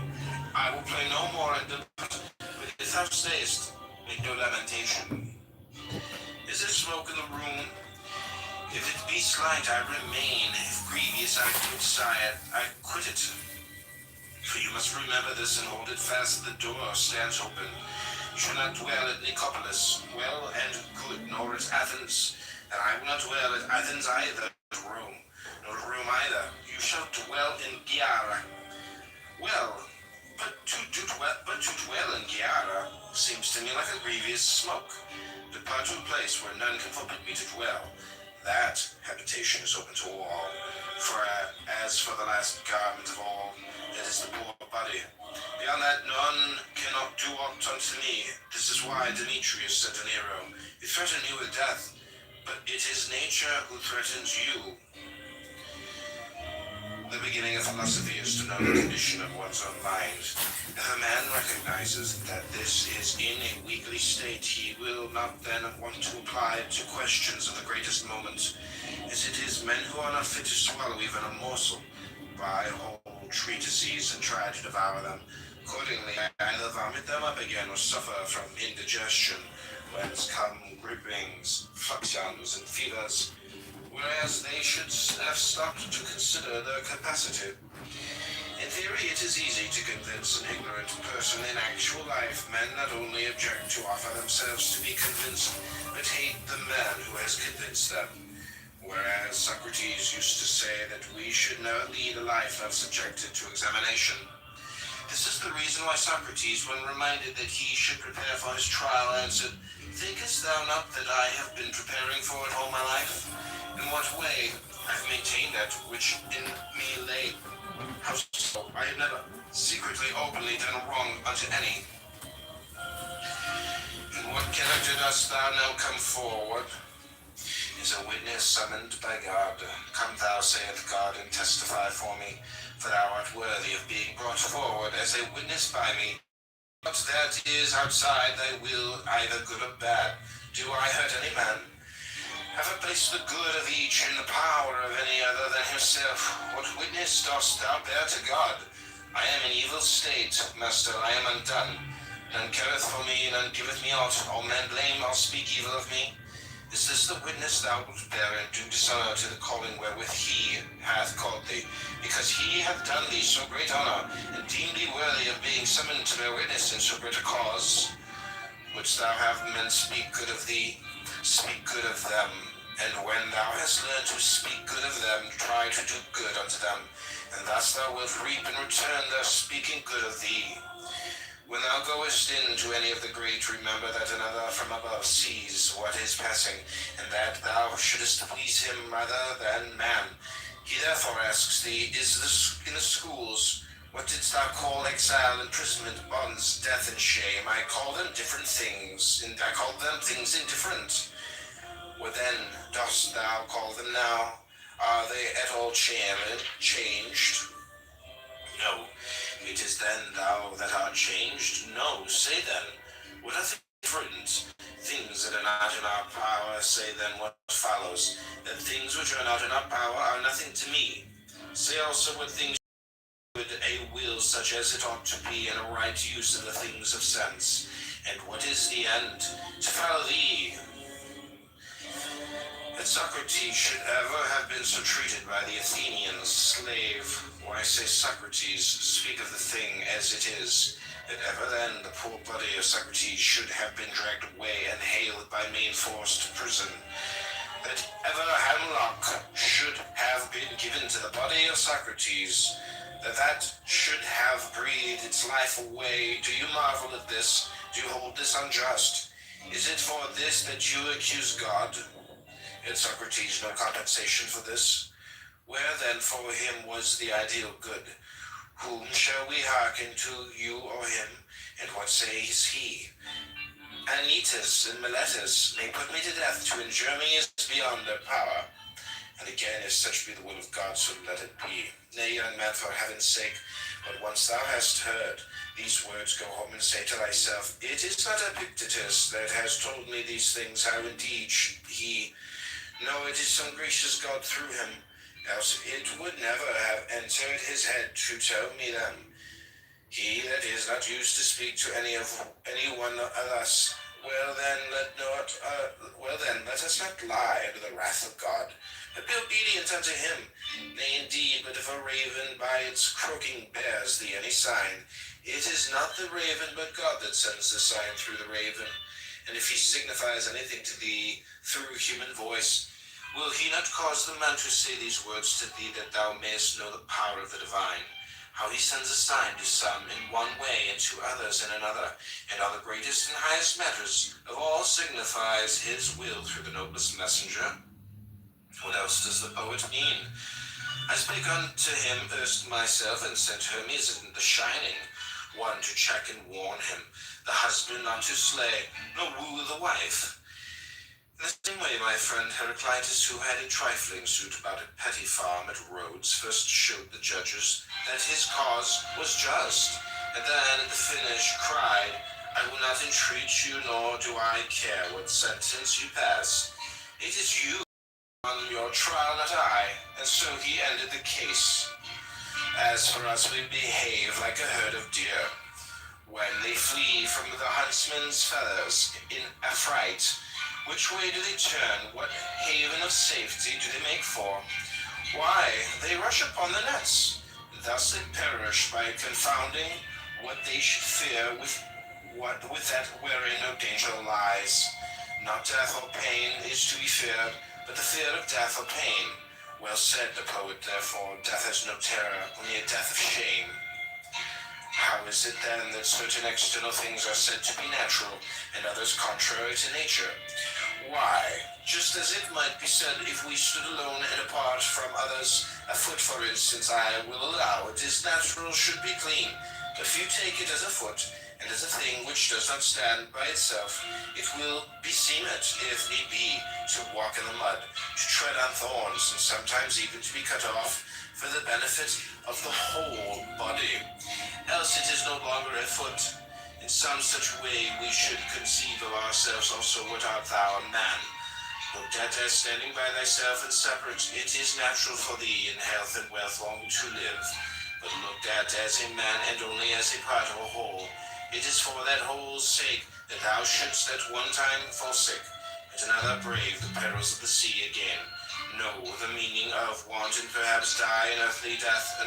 I will play no more, and depart. But if thou sayest, make no lamentation. Is there smoke in the room? If it be slight, I remain. If grievous, I quit, sire, I quit it. For you must remember this and hold it fast. The door stands open. You shall not dwell at Nicopolis, well and good, nor at Athens. And I will not dwell at Athens either, Rome, nor Rome either. You shall dwell in Gyara. Well, but to dwell in Gyara seems to me like a grievous smoke. Depart to a place where none can forbid me to dwell. That habitation is open to all. For as for the last garment of all, that is the poor body. Beyond that, none cannot do aught unto me. This is why Demetrius said to Nero, You threaten me with death, but it is nature who threatens you. The beginning of philosophy is to know the condition of one's own mind. If a man recognizes that this is in a weakly state, he will not then want to apply it to questions of the greatest moment, as it is men who are not fit to swallow even a morsel, buy whole treatises and try to devour them. Accordingly, either vomit them up again or suffer from indigestion, whence come gripings, fluxions, and fevers, whereas they should have stopped to consider their capacity. In theory, it is easy to convince an ignorant person. In actual life, men not only object to offer themselves to be convinced, but hate the man who has convinced them. Whereas Socrates used to say that we should never lead a life not subjected to examination. This is the reason why Socrates, when reminded that he should prepare for his trial, answered, "Thinkest thou not that I have been preparing for it all my life? In what way I have maintained that which in me lay? How so? I have never secretly, openly done wrong unto any. In what character dost thou now come forward? Is a witness summoned by God. Come thou, saith God, and testify for me, for thou art worthy of being brought forward as a witness by me. But that is outside thy will, either good or bad. Do I hurt any man? Have I placed the good of each in the power of any other than himself? What witness dost thou bear to God? I am in evil state, master, I am undone. None careth for me, none giveth me aught. All men blame, all speak evil of me. Is this the witness thou wilt bear, and do dishonour to the calling wherewith he hath called thee? Because he hath done thee so great honour, and deemed thee worthy of being summoned to bear witness in so great a cause? Wouldst thou have men speak good of thee? Speak good of them. And when thou hast learned to speak good of them, try to do good unto them, and thus thou wilt reap in return their speaking good of thee. When thou goest into any of the great, remember that another from above sees what is passing, and that thou shouldest please him rather than man. He therefore asks thee, is this in the schools? What didst thou call exile, imprisonment, bonds, death, and shame? I call them different things, and I call them things indifferent. What then dost thou call them now? Are they at all changed? No. It is then thou that art changed? No. Say then, what are the different things that are not in our power? Say then what follows, that things which are not in our power are nothing to me. Say also what things with a will such as it ought to be, and a right use of the things of sense. And what is the end? To follow thee. That Socrates should ever have been so treated by the Athenians, slave. Why say Socrates, speak of the thing as it is, that ever then the poor body of Socrates should have been dragged away and haled by main force to prison. That ever hemlock should have been given to the body of Socrates, that should have breathed its life away. Do you marvel at this? Do you hold this unjust? Is it for this that you accuse God? Had Socrates no compensation for this? Where then for him was the ideal good? Whom shall we hearken to, you or him? And what says he? Anytus and Miletus may put me to death, to injure me is beyond their power. And again, if such be the will of God, so let it be. Nay, young man, for heaven's sake, but once thou hast heard these words, go home and say to thyself, it is not Epictetus that has told me these things, how indeed he... No, it is some gracious God through him, else it would never have entered his head to tell me them. He that is not used to speak to any one of us, well then, let us not lie under the wrath of God, but be obedient unto him. Nay, indeed, but if a raven by its croaking bears thee any sign, it is not the raven, but God that sends the sign through the raven. And if he signifies anything to thee through human voice, will he not cause the man to say these words to thee, that thou mayest know the power of the divine? How he sends a sign to some in one way, and to others in another, and on the greatest and highest matters of all signifies his will through the noblest messenger. What else does the poet mean? I spake unto him erst myself, and sent Hermes in the shining one to check and warn him, the husband not to slay, nor woo the wife. In the same way, my friend Heraclitus, who had a trifling suit about a petty farm at Rhodes, first showed the judges that his cause was just, and then at the finish cried, I will not entreat you, nor do I care what sentence you pass. It is you on your trial, not I. And so he ended the case. As for us, we behave like a herd of deer. When they flee from the huntsman's feathers in affright, which way do they turn? What haven of safety do they make for? Why, they rush upon the nets. Thus they perish by confounding what they should fear with that wherein no danger lies. Not death or pain is to be feared, but the fear of death or pain. Well said, the poet, therefore, death has no terror, only a death of shame. How is it then that certain external things are said to be natural and others contrary to nature? Why, just as it might be said if we stood alone and apart from others, a foot for instance, I will allow it is natural should be clean, but if you take it as a foot, and as a thing which does not stand by itself, it will beseem it, if need be, to walk in the mud, to tread on thorns, and sometimes even to be cut off, for the benefit of the whole body. Else it is no longer a foot. In some such way we should conceive of ourselves also, what art thou, a man? Looked at as standing by thyself and separate, it is natural for thee in health and wealth long to live. But looked at as a man and only as a part or whole, it is for that whole's sake that thou shouldst at one time fall sick, at another brave the perils of the sea again, know the meaning of want and perhaps die an earthly death,